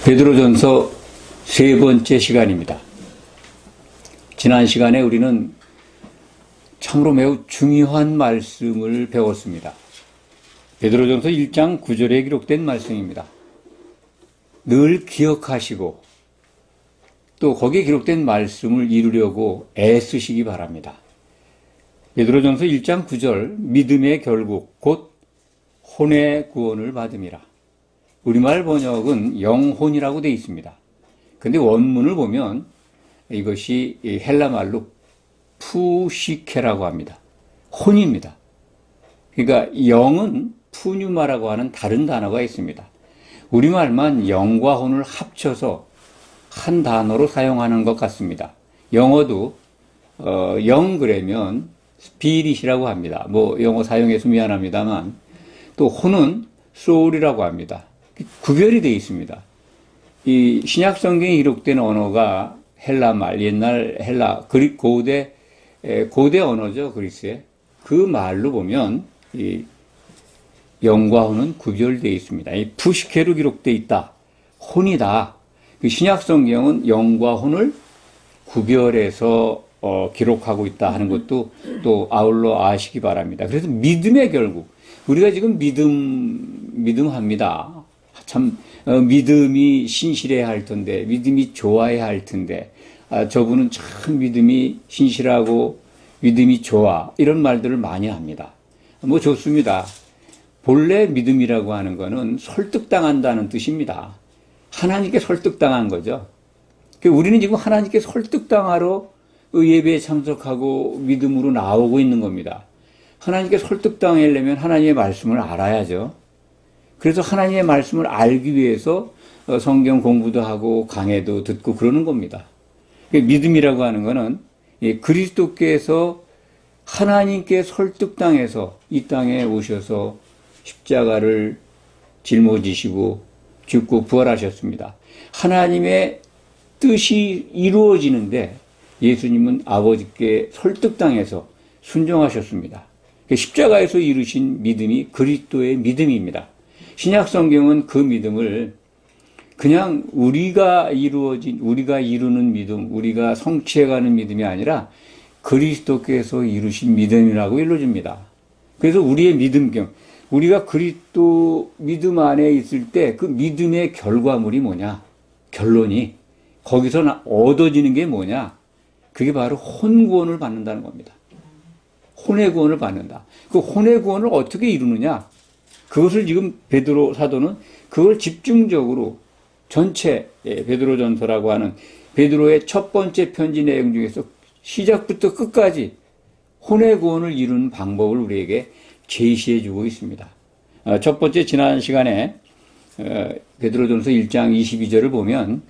베드로전서 세 번째 시간입니다. 지난 시간에 우리는 참으로 매우 중요한 말씀을 배웠습니다. 베드로전서 1장 9절에 기록된 말씀입니다. 늘 기억하시고 또 거기에 기록된 말씀을 이루려고 애쓰시기 바랍니다. 베드로전서 1장 9절 믿음의 결국 곧 혼의 구원을 받음이라. 우리말 번역은 영혼이라고 되어 있습니다. 근데 원문을 보면 이것이 헬라말로 푸시케라고 합니다. 혼입니다. 그러니까 영은 푸뉴마라고 하는 다른 단어가 있습니다. 우리말만 영과 혼을 합쳐서 한 단어로 사용하는 것 같습니다. 영어도 영 그러면 스피릿이라고 합니다. 영어 사용해서 미안합니다만 또 혼은 소울이라고 합니다. 구별이 되어 있습니다. 이 신약 성경에 기록된 언어가 헬라말, 옛날 헬라, 고대 언어죠, 그리스의. 그 말로 보면 이 영과 혼은 구별되어 있습니다. 이 푸시케로 기록되어 있다. 혼이다. 신약 성경은 영과 혼을 구별해서 기록하고 있다 하는 것도 또 아울러 아시기 바랍니다. 그래서 믿음의 결국, 우리가 지금 믿음합니다. 참 믿음이 신실해야 할 텐데, 믿음이 좋아야 할 텐데, 저분은 참 믿음이 신실하고 믿음이 좋아, 이런 말들을 많이 합니다. 좋습니다. 본래 믿음이라고 하는 거는 설득당한다는 뜻입니다. 하나님께 설득당한 거죠. 우리는 지금 하나님께 설득당하러 예배에 참석하고 믿음으로 나오고 있는 겁니다. 하나님께 설득당하려면 하나님의 말씀을 알아야죠. 그래서 하나님의 말씀을 알기 위해서 성경 공부도 하고 강해도 듣고 그러는 겁니다. 믿음이라고 하는 것은 그리스도께서 하나님께 설득당해서 이 땅에 오셔서 십자가를 짊어지시고 죽고 부활하셨습니다. 하나님의 뜻이 이루어지는데 예수님은 아버지께 설득당해서 순종하셨습니다. 십자가에서 이루신 믿음이 그리스도의 믿음입니다. 신약 성경은 그 믿음을 그냥 우리가 이루는 믿음, 우리가 성취해가는 믿음이 아니라 그리스도께서 이루신 믿음이라고 일러줍니다. 그래서 우리의 믿음경, 우리가 그리스도 믿음 안에 있을 때 그 믿음의 결과물이 뭐냐? 결론이 거기서 얻어지는 게 뭐냐? 그게 바로 혼구원을 받는다는 겁니다. 혼의 구원을 받는다. 그 혼의 구원을 어떻게 이루느냐? 그것을 지금 베드로 사도는 그걸 집중적으로 전체 베드로전서라고 하는 베드로의 첫 번째 편지 내용 중에서 시작부터 끝까지 혼의 구원을 이루는 방법을 우리에게 제시해 주고 있습니다. 첫 번째 지난 시간에 베드로전서 1장 22절을 보면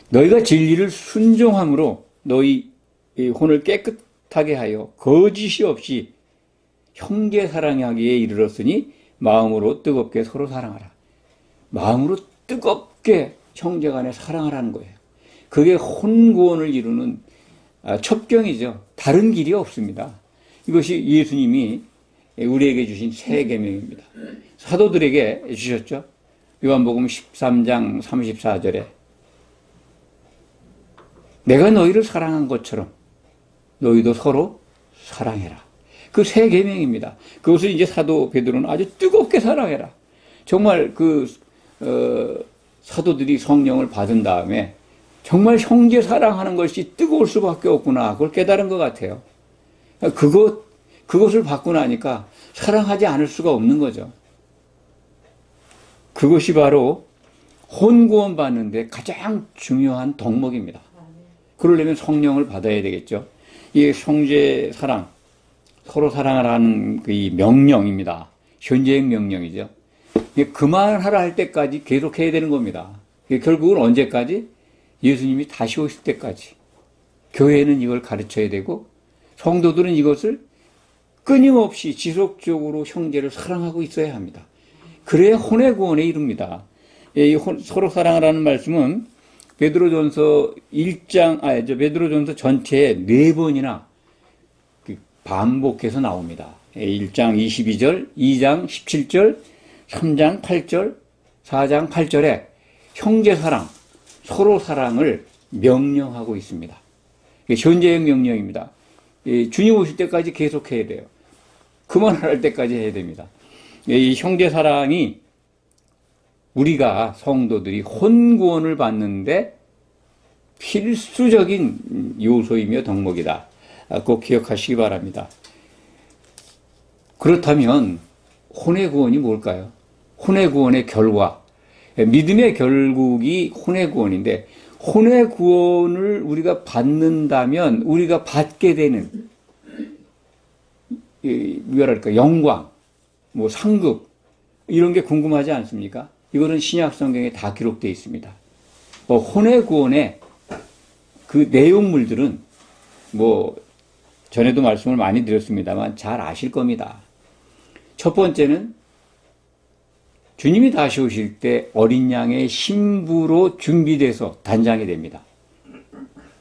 너희가 진리를 순종함으로 너희 혼을 깨끗하게 하여 거짓이 없이 형제 사랑하기에 이르렀으니 마음으로 뜨겁게 서로 사랑하라. 마음으로 뜨겁게 형제간에 사랑하라는 거예요. 그게 혼구원을 이루는 첩경이죠. 다른 길이 없습니다. 이것이 예수님이 우리에게 주신 새 계명입니다. 사도들에게 주셨죠. 요한복음 13장 34절에 내가 너희를 사랑한 것처럼 너희도 서로 사랑해라. 그 새 계명입니다. 그것을 이제 사도 베드로는 아주 뜨겁게 사랑해라. 정말 사도들이 성령을 받은 다음에 정말 형제 사랑하는 것이 뜨거울 수밖에 없구나. 그걸 깨달은 것 같아요. 그것을 받고 나니까 사랑하지 않을 수가 없는 거죠. 그것이 바로 혼구원 받는데 가장 중요한 덕목입니다. 그러려면 성령을 받아야 되겠죠. 이 형제 사랑, 서로 사랑하라는 이 명령입니다. 현재의 명령이죠. 그만하라 할 때까지 계속해야 되는 겁니다. 결국은 언제까지? 예수님이 다시 오실 때까지. 교회는 이걸 가르쳐야 되고 성도들은 이것을 끊임없이 지속적으로 형제를 사랑하고 있어야 합니다. 그래야 혼의 구원에 이릅니다. 서로 사랑하라는 말씀은 베드로전서 베드로전서 전체에 4번이나 반복해서 나옵니다. 1장 22절, 2장 17절, 3장 8절, 4장 8절에 형제 사랑, 서로 사랑을 명령하고 있습니다. 이게 현재형 명령입니다. 주님 오실 때까지 계속해야 돼요. 그만할 때까지 해야 됩니다. 이 형제 사랑이 우리가 성도들이 혼구원을 받는데 필수적인 요소이며 덕목이다. 꼭 기억하시기 바랍니다. 그렇다면 혼의 구원이 뭘까요? 혼의 구원의 결과, 믿음의 결국이 혼의 구원인데, 혼의 구원을 우리가 받는다면 우리가 받게 되는 뭐랄까 영광, 뭐 상급 이런 게 궁금하지 않습니까? 이거는 신약 성경에 다 기록되어 있습니다. 혼의 구원의 그 내용물들은 뭐 전에도 말씀을 많이 드렸습니다만 잘 아실 겁니다. 첫 번째는 주님이 다시 오실 때 어린 양의 신부로 준비돼서 단장이 됩니다.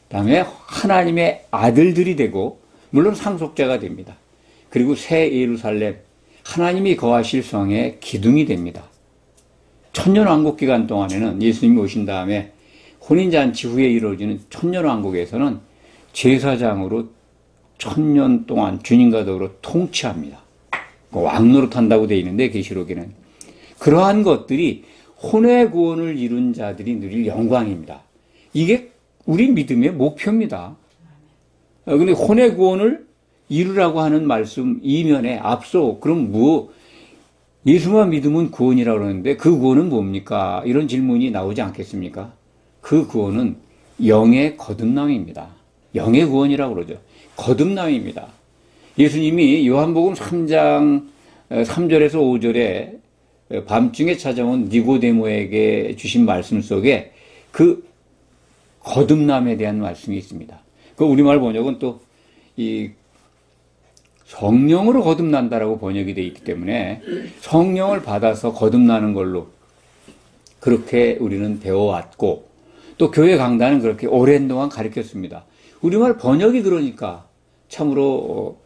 다음에 하나님의 아들들이 되고 물론 상속자가 됩니다. 그리고 새 예루살렘, 하나님이 거하실 성의 기둥이 됩니다. 천년왕국 기간 동안에는 예수님이 오신 다음에 혼인잔치 후에 이루어지는 천년왕국에서는 제사장으로 천년 동안 주님과 더불어 통치합니다. 왕노릇 한다고 되어 있는데 계시록에는 그러한 것들이 혼의 구원을 이룬 자들이 누릴 영광입니다. 이게 우리 믿음의 목표입니다. 근데 혼의 구원을 이루라고 하는 말씀 이면에 앞서 그럼 뭐 예수만 믿으면 구원이라고 그러는데 그 구원은 뭡니까? 이런 질문이 나오지 않겠습니까? 그 구원은 영의 거듭남입니다. 영의 구원이라고 그러죠. 거듭남입니다. 예수님이 요한복음 3장 3절에서 5절에 밤중에 찾아온 니고데모에게 주신 말씀 속에 그 거듭남에 대한 말씀이 있습니다. 그 우리말 번역은 또 이 성령으로 거듭난다라고 번역이 되어 있기 때문에 성령을 받아서 거듭나는 걸로 그렇게 우리는 배워왔고 또 교회 강단은 그렇게 오랜 동안 가르쳤습니다. 우리말 번역이 그러니까 참으로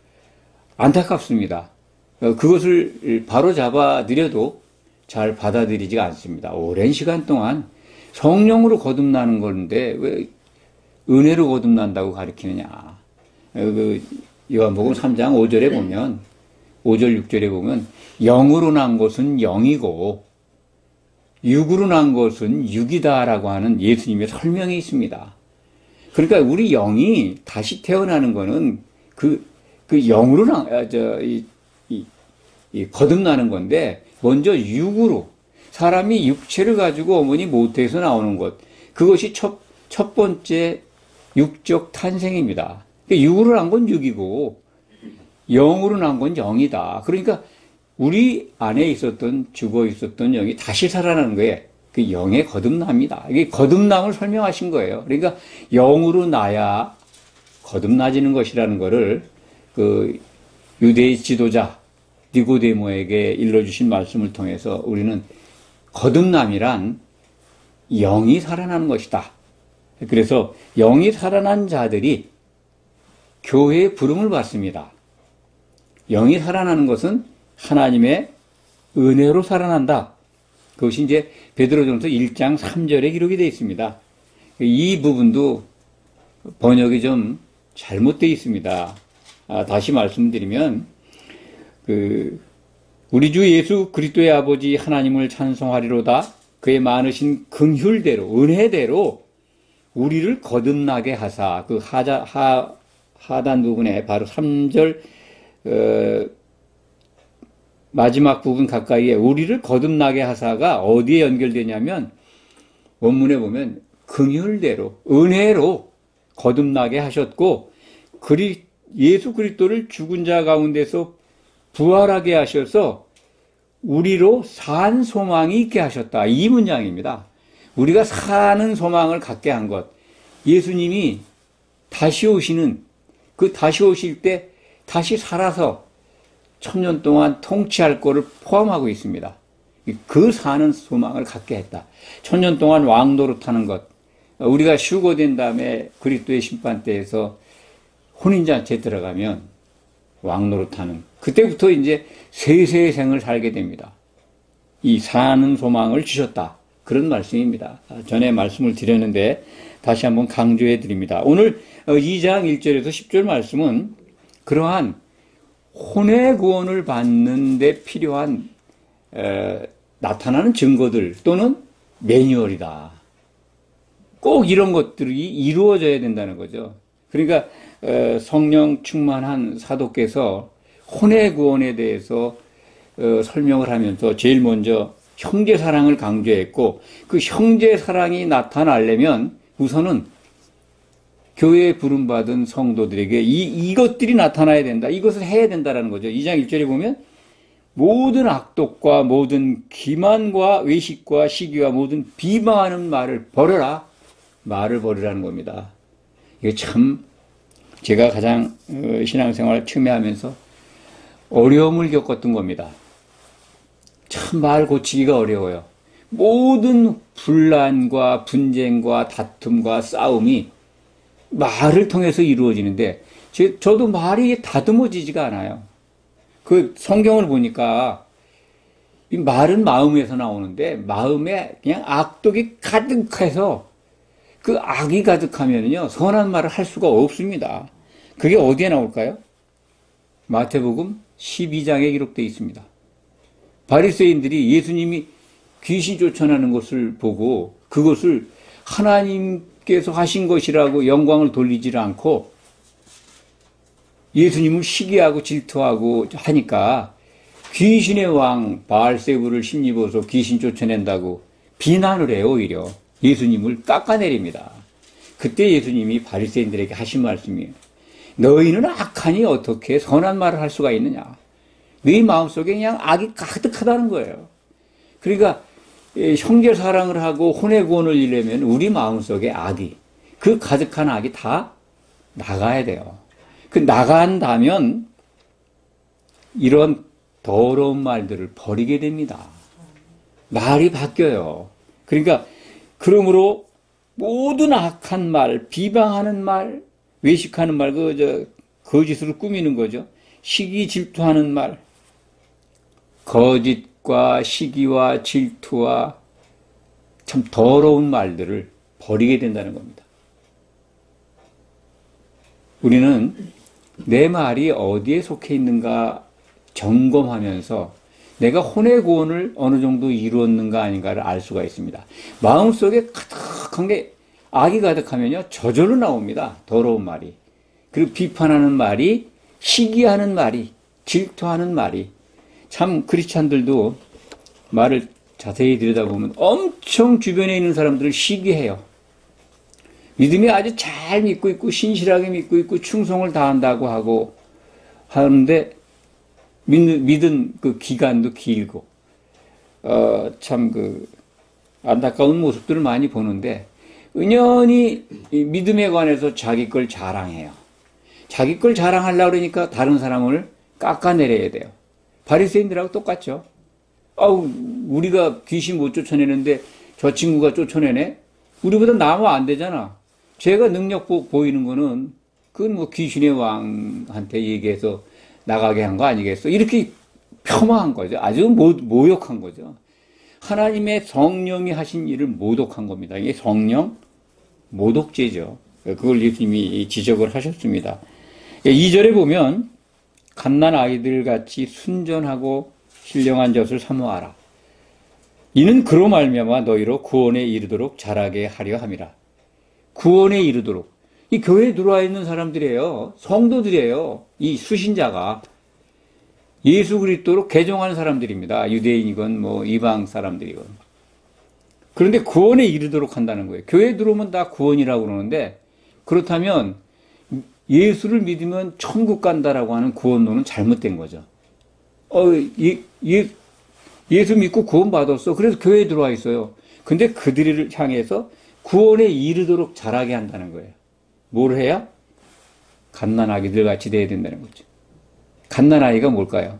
안타깝습니다. 그것을 바로 잡아들여도 잘 받아들이지가 않습니다. 오랜 시간 동안 성령으로 거듭나는 건데 왜 은혜로 거듭난다고 가르치느냐. 요한복음 3장 5절에 보면 5절 6절에 보면 영으로 난 것은 영이고 육으로 난 것은 육이다라고 하는 예수님의 설명이 있습니다. 그러니까 우리 영이 다시 태어나는 거는 그 영으로 거듭나는 건데 먼저 육으로 사람이 육체를 가지고 어머니 모태에서 나오는 것 그것이 첫 번째 육적 탄생입니다. 육으로 난 건 육이고 영으로 난 건 영이다. 그러니까 우리 안에 있었던 죽어 있었던 영이 다시 살아나는 거예요. 그 영의 거듭남이다. 이게 거듭남을 설명하신 거예요. 그러니까 영으로 나야 거듭나지는 것이라는 것을 그 유대의 지도자 니고데모에게 일러주신 말씀을 통해서 우리는 거듭남이란 영이 살아나는 것이다. 그래서 영이 살아난 자들이 교회의 부름을 받습니다. 영이 살아나는 것은 하나님의 은혜로 살아난다. 그것이 이제 베드로전서 1장 3절에 기록이 되어 있습니다. 이 부분도 번역이 좀 잘못되어 있습니다. 다시 말씀드리면 우리 주 예수 그리스도의 아버지 하나님을 찬송하리로다. 그의 많으신 긍휼대로 은혜대로 우리를 거듭나게 하사 그 하단 부분에 바로 3절 마지막 부분 가까이에 우리를 거듭나게 하사가 어디에 연결되냐면 원문에 보면 긍휼대로 은혜로 거듭나게 하셨고 예수 그리스도를 죽은 자 가운데서 부활하게 하셔서 우리로 산 소망이 있게 하셨다. 이 문장입니다. 우리가 사는 소망을 갖게 한 것. 예수님이 다시 오시는 다시 오실 때 다시 살아서 천년 동안 통치할 거를 포함하고 있습니다. 그 사는 소망을 갖게 했다. 천년 동안 왕노릇하는 것. 우리가 휴거된 다음에 그리스도의 심판대에서 혼인잔치에 들어가면 왕노릇하는 그때부터 이제 세세의 생을 살게 됩니다. 이 사는 소망을 주셨다. 그런 말씀입니다. 전에 말씀을 드렸는데 다시 한번 강조해 드립니다. 오늘 2장 1절에서 10절 말씀은 그러한 혼의 구원을 받는 데 필요한 나타나는 증거들 또는 매뉴얼이다. 꼭 이런 것들이 이루어져야 된다는 거죠. 그러니까 성령 충만한 사도께서 혼의 구원에 대해서 설명을 하면서 제일 먼저 형제 사랑을 강조했고, 그 형제 사랑이 나타나려면 우선은 교회에 부름받은 성도들에게 이것들이 나타나야 된다. 이것을 해야 된다는 거죠. 2장 1절에 보면 모든 악독과 모든 기만과 외식과 시기와 모든 비방하는 말을 버려라. 말을 버리라는 겁니다. 이게 참 제가 가장 신앙생활 처음에 하면서 어려움을 겪었던 겁니다. 참 말 고치기가 어려워요. 모든 분란과 분쟁과 다툼과 싸움이 말을 통해서 이루어지는데 저도 말이 다듬어지지가 않아요. 그 성경을 보니까 이 말은 마음에서 나오는데 마음에 그냥 악독이 가득해서 그 악이 가득하면요 선한 말을 할 수가 없습니다. 그게 어디에 나올까요? 마태복음 12장에 기록되어 있습니다. 바리새인들이 예수님이 귀신 쫓아나는 것을 보고 그것을 하나님께서 하신 것이라고 영광을 돌리지 않고 예수님을 시기하고 질투하고 하니까 귀신의 왕 바알세부를 힘입어서 귀신 쫓아낸다고 비난을 해요. 오히려 예수님을 깎아내립니다. 그때 예수님이 바리새인들에게 하신 말씀이에요. 너희는 악하니 어떻게 선한 말을 할 수가 있느냐. 너희 마음속에 그냥 악이 가득하다는 거예요. 그러니까 형제 사랑을 하고 혼의 구원을 이루려면 우리 마음속에 악이, 그 가득한 악이 다 나가야 돼요. 그 나간다면 이런 더러운 말들을 버리게 됩니다. 말이 바뀌어요. 그러니까 그러므로 모든 악한 말, 비방하는 말, 외식하는 말, 거짓으로 꾸미는 거죠. 시기 질투하는 말, 거짓과 시기와 질투와 참 더러운 말들을 버리게 된다는 겁니다. 우리는 내 말이 어디에 속해 있는가 점검하면서 내가 혼의 구원을 어느 정도 이루었는가 아닌가를 알 수가 있습니다. 마음속에 가득한 게 악이 가득하면요 저절로 나옵니다. 더러운 말이. 그리고 비판하는 말이, 시기하는 말이, 질투하는 말이. 참 크리스찬들도 말을 자세히 들여다보면 엄청 주변에 있는 사람들을 시기해요. 믿음이 아주 잘 믿고 있고 신실하게 믿고 있고 충성을 다한다고 하고 하는데 믿은 그 기간도 길고 참 그 안타까운 모습들을 많이 보는데 은연히 믿음에 관해서 자기 걸 자랑해요. 자기 걸 자랑하려고 그러니까 다른 사람을 깎아내려야 돼요. 바리새인들하고 똑같죠. 우리가 귀신 못 쫓아내는데 저 친구가 쫓아내네? 우리보다 나으면 안 되잖아. 제가 능력 보이는 거는 그건 뭐 귀신의 왕한테 얘기해서 나가게 한 거 아니겠어? 이렇게 폄하한 거죠. 아주 모욕한 거죠. 하나님의 성령이 하신 일을 모독한 겁니다. 이게 성령 모독죄죠. 그걸 예수님이 지적을 하셨습니다. 2절에 보면 갓난 아이들 같이 순전하고 신령한 젖을 사모하라. 이는 그로 말미암아 너희로 구원에 이르도록 자라게 하려 함이라. 구원에 이르도록. 이 교회에 들어와 있는 사람들이에요. 성도들이에요. 이 수신자가 예수 그리스도로 개종하는 사람들입니다. 유대인이건 뭐 이방 사람들이건. 그런데 구원에 이르도록 한다는 거예요. 교회에 들어오면 다 구원이라고 그러는데 그렇다면 예수를 믿으면 천국 간다라고 하는 구원론은 잘못된 거죠. 예수 믿고 구원 받았어. 그래서 교회에 들어와 있어요. 근데 그들을 향해서 구원에 이르도록 자라게 한다는 거예요. 뭘 해야? 갓난아기들 같이 돼야 된다는 거죠. 갓난아이가 뭘까요?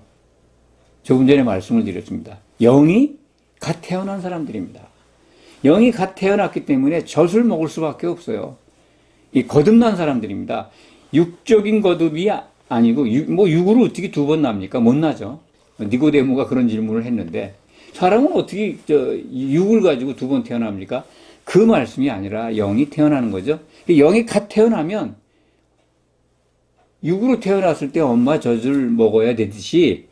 조금 전에 말씀을 드렸습니다. 영이 갓 태어난 사람들입니다. 영이 갓 태어났기 때문에 젖을 먹을 수밖에 없어요. 이 거듭난 사람들입니다. 육적인 거듭이 아니고 육으로 어떻게 두 번 납니까? 못 나죠. 니고데모가 그런 질문을 했는데 사람은 어떻게 육을 가지고 두 번 태어납니까? 그 말씀이 아니라 영이 태어나는 거죠. 영이 갓 태어나면 육으로 태어났을 때 엄마 젖을 먹어야 되듯이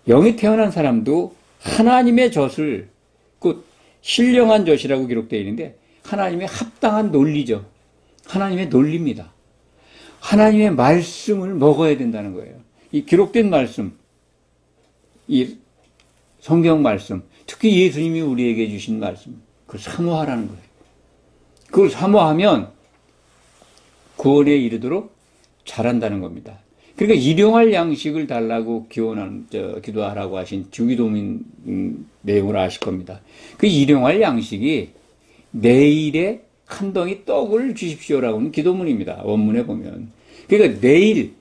영이 태어난 사람도 하나님의 젖을, 곧 신령한 젖이라고 기록되어 있는데 하나님의 합당한 논리죠. 하나님의 논리입니다. 하나님의 말씀을 먹어야 된다는 거예요. 이 기록된 말씀, 이 성경 말씀, 특히 예수님이 우리에게 주신 말씀, 그걸 사모하라는 거예요. 그걸 사모하면 구원에 이르도록 잘한다는 겁니다. 그러니까 일용할 양식을 달라고 기도하라고 하신 주기도문 내용을 아실 겁니다. 그 일용할 양식이 내일의 한 덩이 떡을 주십시오라고 하는 기도문입니다. 원문에 보면. 그러니까 내일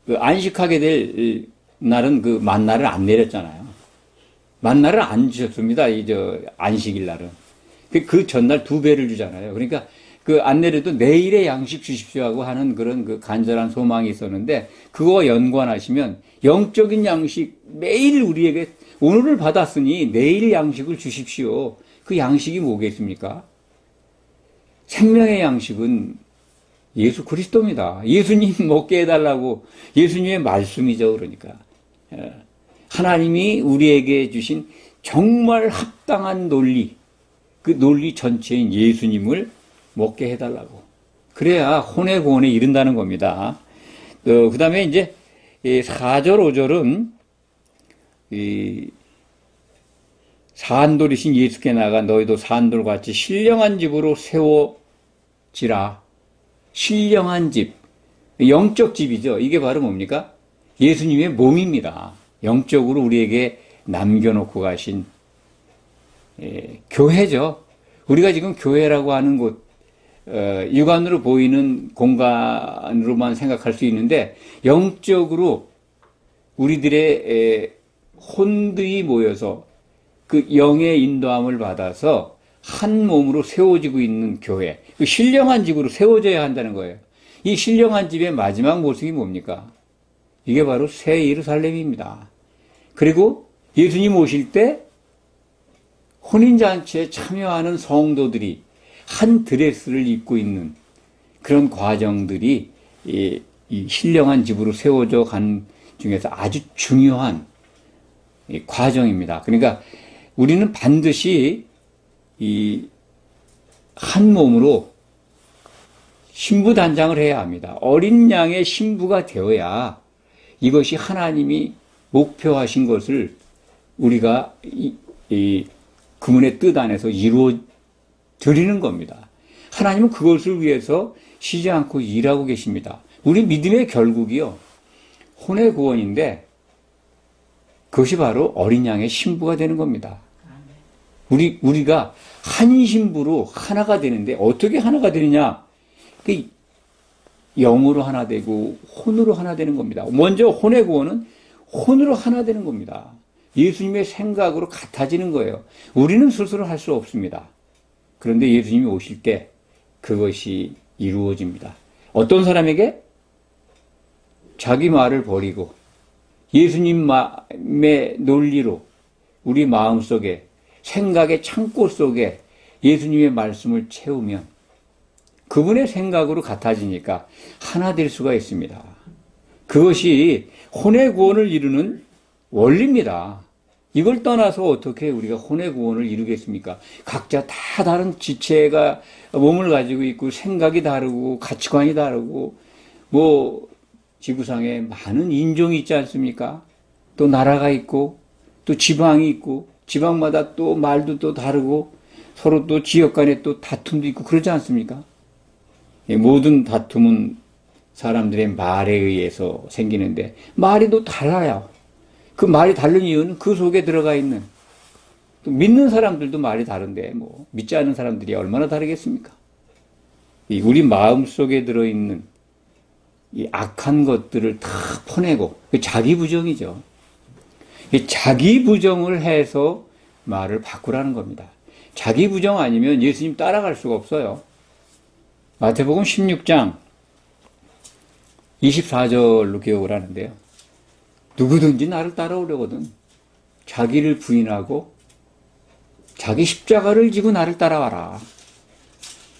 안식하게 될 날은 그 만나를 안 내렸잖아요. 만나를 안 주셨습니다. 안식일 날은. 그 전날 2배를 주잖아요. 그러니까 그 안 내려도 내일의 양식 주십시오 하고 하는 그런 그 간절한 소망이 있었는데 그거와 연관하시면 영적인 양식 매일 우리에게 오늘을 받았으니 내일 양식을 주십시오. 그 양식이 뭐겠습니까? 생명의 양식은 예수 그리스도입니다. 예수님 먹게 해달라고 예수님의 말씀이죠. 그러니까 하나님이 우리에게 주신 정말 합당한 논리, 그 논리 전체인 예수님을 먹게 해달라고. 그래야 혼의 구원에 이른다는 겁니다. 그 다음에 이제 4절, 5절은 사한돌이신 예수께 나가 너희도 사한돌같이 신령한 집으로 세워지라. 신령한 집, 영적 집이죠. 이게 바로 뭡니까? 예수님의 몸입니다. 영적으로 우리에게 남겨놓고 가신 교회죠. 우리가 지금 교회라고 하는 곳, 육안으로 보이는 공간으로만 생각할 수 있는데 영적으로 우리들의 혼들이 모여서 그 영의 인도함을 받아서 한 몸으로 세워지고 있는 교회, 그 신령한 집으로 세워져야 한다는 거예요. 이 신령한 집의 마지막 모습이 뭡니까? 이게 바로 새 예루살렘입니다. 그리고 예수님 오실 때 혼인잔치에 참여하는 성도들이 한 드레스를 입고 있는 그런 과정들이 이 신령한 집으로 세워져 간 중에서 아주 중요한 과정입니다. 그러니까 우리는 반드시 이 한 몸으로 신부단장을 해야 합니다. 어린 양의 신부가 되어야 이것이 하나님이 목표하신 것을 우리가 이 그분의 뜻 안에서 이루어 드리는 겁니다. 하나님은 그것을 위해서 쉬지 않고 일하고 계십니다. 우리 믿음의 결국이요, 혼의 구원인데 그것이 바로 어린 양의 신부가 되는 겁니다. 우리가 한 신부로 하나가 되는데 어떻게 하나가 되느냐? 영으로 하나 되고 혼으로 하나 되는 겁니다. 먼저 혼의 구원은 혼으로 하나 되는 겁니다. 예수님의 생각으로 같아지는 거예요. 우리는 스스로 할 수 없습니다. 그런데 예수님이 오실 때 그것이 이루어집니다. 어떤 사람에게? 자기 말을 버리고 예수님의 논리로 우리 마음속에 생각의 창고 속에 예수님의 말씀을 채우면 그분의 생각으로 같아지니까 하나 될 수가 있습니다. 그것이 혼의 구원을 이루는 원리입니다. 이걸 떠나서 어떻게 우리가 혼의 구원을 이루겠습니까? 각자 다 다른 지체가 몸을 가지고 있고 생각이 다르고 가치관이 다르고 지구상에 많은 인종이 있지 않습니까? 또 나라가 있고 또 지방이 있고 지방마다 또 말도 또 다르고 서로 또 지역 간에 또 다툼도 있고 그러지 않습니까? 모든 다툼은 사람들의 말에 의해서 생기는데 말이 또 달라요. 그 말이 다른 이유는 그 속에 들어가 있는, 또 믿는 사람들도 말이 다른데 믿지 않는 사람들이 얼마나 다르겠습니까? 우리 마음 속에 들어있는 이 악한 것들을 다 퍼내고, 자기 부정이죠. 자기 부정을 해서 말을 바꾸라는 겁니다. 자기 부정 아니면 예수님 따라갈 수가 없어요. 마태복음 16장 24절로 기억을 하는데요. 누구든지 나를 따라오려거든 자기를 부인하고 자기 십자가를 지고 나를 따라와라.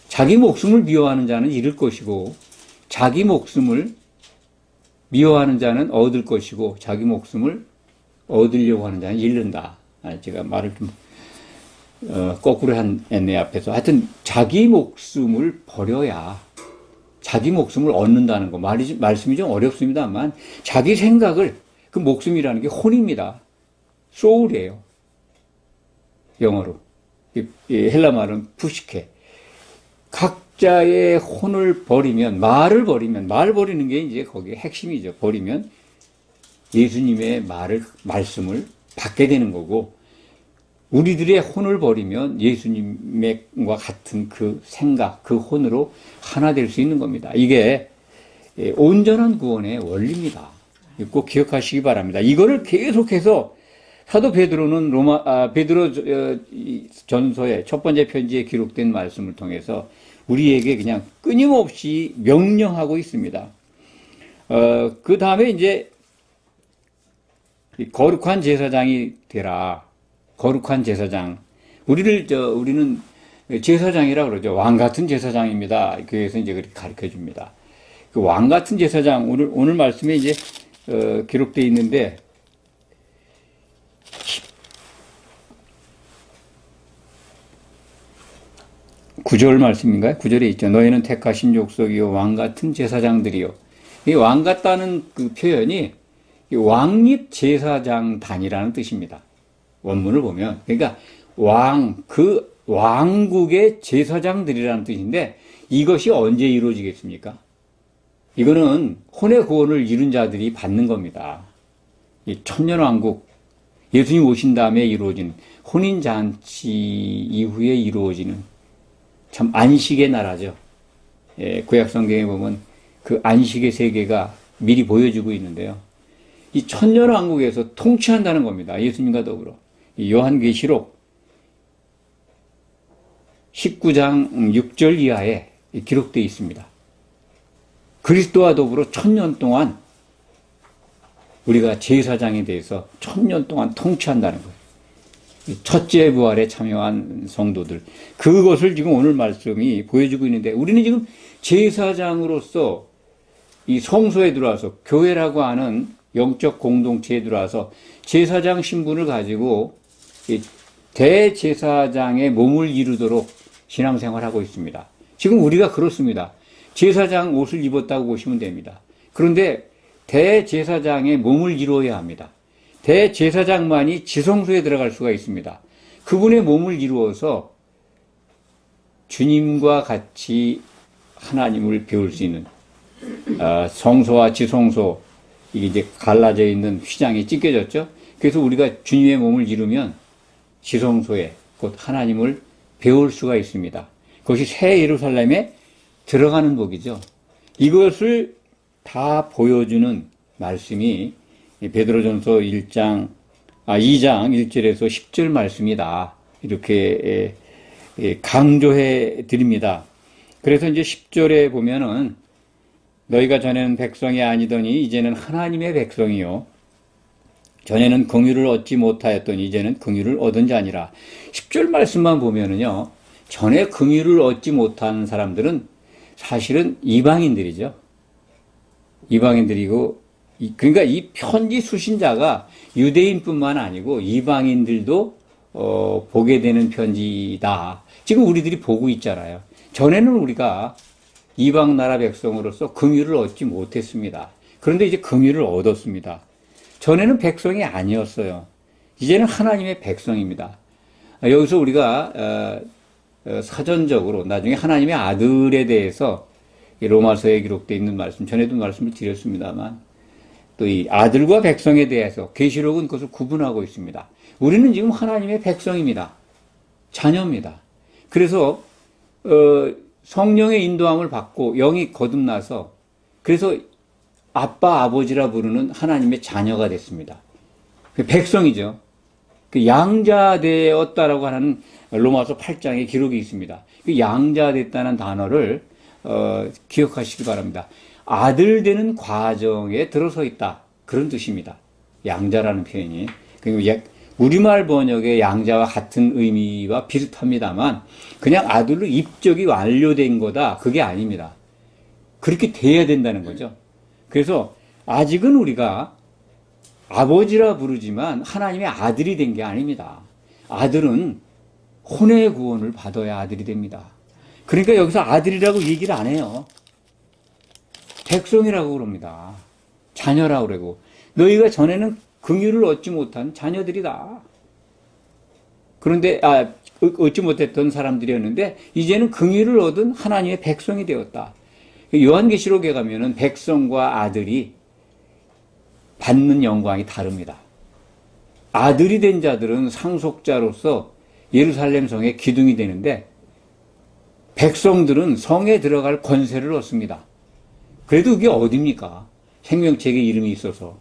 자기 목숨을 미워하는 자는 잃을 것이고 자기 목숨을 미워하는 자는 얻을 것이고 자기 목숨을 얻으려고 하는 자는 잃는다. 제가 말을 좀 거꾸로 했네 앞에서. 하여튼 자기 목숨을 버려야 자기 목숨을 얻는다는 거. 말씀이 좀 어렵습니다만 자기 생각을, 그 목숨이라는 게 혼입니다. 소울이에요. 영어로. 헬라 말은 푸시케. 각자의 혼을 버리면, 말 버리는 게 이제 거기에 핵심이죠. 버리면 예수님의 말씀을 받게 되는 거고, 우리들의 혼을 버리면 예수님과 같은 그 생각, 그 혼으로 하나 될 수 있는 겁니다. 이게 온전한 구원의 원리입니다. 꼭 기억하시기 바랍니다. 이거를 계속해서 사도 베드로는 베드로 전서의 첫 번째 편지에 기록된 말씀을 통해서 우리에게 그냥 끊임없이 명령하고 있습니다. 그 다음에 이제 거룩한 제사장이 되라. 거룩한 제사장. 우리는 제사장이라 그러죠. 왕 같은 제사장입니다. 교회에서 이제 그렇게 가르쳐 줍니다. 그 왕 같은 제사장, 오늘 말씀에 이제, 기록되어 있는데, 9절 말씀인가요? 9절에 있죠. 너희는 택하신 족속이요 왕 같은 제사장들이요. 이 왕 같다는 그 표현이 왕립 제사장단이라는 뜻입니다. 원문을 보면. 그러니까 그 왕국의 제사장들이라는 뜻인데 이것이 언제 이루어지겠습니까? 이거는 혼의 구원을 이룬 자들이 받는 겁니다. 이 천년왕국, 예수님 오신 다음에 이루어진 혼인잔치 이후에 이루어지는 참 안식의 나라죠. 구약성경에 보면 그 안식의 세계가 미리 보여주고 있는데요. 이 천년왕국에서 통치한다는 겁니다. 예수님과 더불어. 요한계시록 19장 6절 이하에 기록되어 있습니다. 그리스도와 더불어 1000년 동안 우리가 제사장에 대해서 1000년 동안 통치한다는 거예요. 첫째 부활에 참여한 성도들. 그것을 지금 오늘 말씀이 보여주고 있는데 우리는 지금 제사장으로서 이 성소에 들어와서 교회라고 하는 영적 공동체에 들어와서 제사장 신분을 가지고 대제사장의 몸을 이루도록 신앙생활하고 있습니다. 지금 우리가 그렇습니다. 제사장 옷을 입었다고 보시면 됩니다. 그런데 대제사장의 몸을 이루어야 합니다. 대제사장만이 지성소에 들어갈 수가 있습니다. 그분의 몸을 이루어서 주님과 같이 하나님을 배울 수 있는 성소와 지성소, 이게 이제 갈라져 있는 휘장이 찢겨졌죠. 그래서 우리가 주님의 몸을 이루면 지성소에 곧 하나님을 배울 수가 있습니다. 그것이 새 예루살렘에 들어가는 복이죠. 이것을 다 보여주는 말씀이 베드로전서 2장 1절에서 10절 말씀이다. 이렇게 강조해 드립니다. 그래서 이제 10절에 보면은 너희가 전에는 백성이 아니더니 이제는 하나님의 백성이요. 전에는 긍휼을 얻지 못하였더니 이제는 긍휼을 얻은 자니라. 10절 말씀만 보면은요. 전에 긍휼을 얻지 못한 사람들은 사실은 이방인들이죠. 이방인들이고, 그러니까 이 편지 수신자가 유대인뿐만 아니고 이방인들도 보게 되는 편지다. 지금 우리들이 보고 있잖아요. 전에는 우리가 이방 나라 백성으로서 긍휼을 얻지 못했습니다. 그런데 이제 긍휼을 얻었습니다. 전에는 백성이 아니었어요. 이제는 하나님의 백성입니다. 여기서 우리가 사전적으로 나중에 하나님의 아들에 대해서 로마서에 기록되어 있는 말씀, 전에도 말씀을 드렸습니다만 또 이 아들과 백성에 대해서 계시록은 그것을 구분하고 있습니다. 우리는 지금 하나님의 백성입니다. 자녀입니다. 그래서 성령의 인도함을 받고 영이 거듭나서 그래서 아빠, 아버지라 부르는 하나님의 자녀가 됐습니다. 백성이죠. 양자되었다라고 하는 로마서 8장에 기록이 있습니다. 양자됐다는 단어를 기억하시기 바랍니다. 아들 되는 과정에 들어서 있다. 그런 뜻입니다. 양자라는 표현이. 그리고 우리말 번역의 양자와 같은 의미와 비슷합니다만 그냥 아들로 입적이 완료된 거다. 그게 아닙니다. 그렇게 돼야 된다는 거죠. 그래서 아직은 우리가 아버지라 부르지만 하나님의 아들이 된 게 아닙니다. 아들은 혼의 구원을 받아야 아들이 됩니다. 그러니까 여기서 아들이라고 얘기를 안 해요. 백성이라고 그럽니다. 자녀라고 그러고 너희가 전에는 긍휼을 얻지 못한 자녀들이다. 그런데 얻지 못했던 사람들이었는데 이제는 긍휼을 얻은 하나님의 백성이 되었다. 요한계시록에 가면은 백성과 아들이 받는 영광이 다릅니다. 아들이 된 자들은 상속자로서 예루살렘 성의 기둥이 되는데 백성들은 성에 들어갈 권세를 얻습니다. 그래도 그게 어딥니까? 생명책에 이름이 있어서.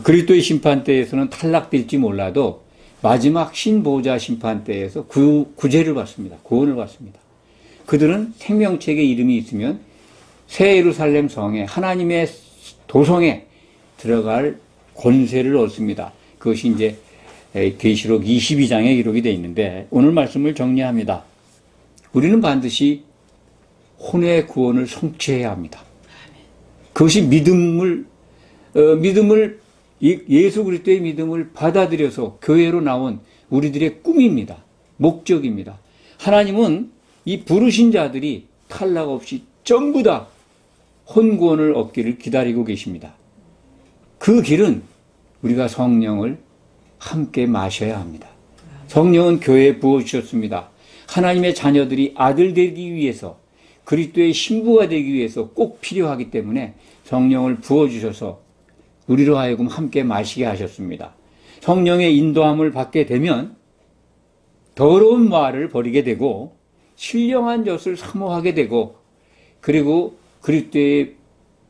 그리스도의 심판 때에서는 탈락될지 몰라도 마지막 신보좌 심판 때에서 구제를 받습니다. 구원을 받습니다. 그들은 생명책에 이름이 있으면 새 예루살렘 성에 하나님의 도성에 들어갈 권세를 얻습니다. 그것이 이제 계시록 22장에 기록이 되어 있는데 오늘 말씀을 정리합니다. 우리는 반드시 혼의 구원을 성취해야 합니다. 그것이 믿음을 예수 그리스도의 믿음을 받아들여서 교회로 나온 우리들의 꿈입니다. 목적입니다. 하나님은 이 부르신 자들이 탈락 없이 전부 다 혼구원을 얻기를 기다리고 계십니다. 그 길은 우리가 성령을 함께 마셔야 합니다. 성령은 교회에 부어주셨습니다. 하나님의 자녀들이 아들 되기 위해서 그리스도의 신부가 되기 위해서 꼭 필요하기 때문에 성령을 부어주셔서 우리로 하여금 함께 마시게 하셨습니다. 성령의 인도함을 받게 되면 더러운 말을 버리게 되고 신령한 젖을 사모하게 되고 그리고 그리스도의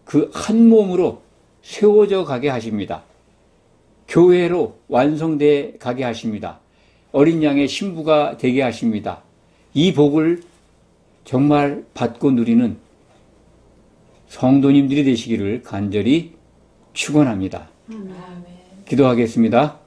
그 한 몸으로 세워져 가게 하십니다. 교회로 완성돼 가게 하십니다. 어린 양의 신부가 되게 하십니다. 이 복을 정말 받고 누리는 성도님들이 되시기를 간절히 축원합니다. 기도하겠습니다.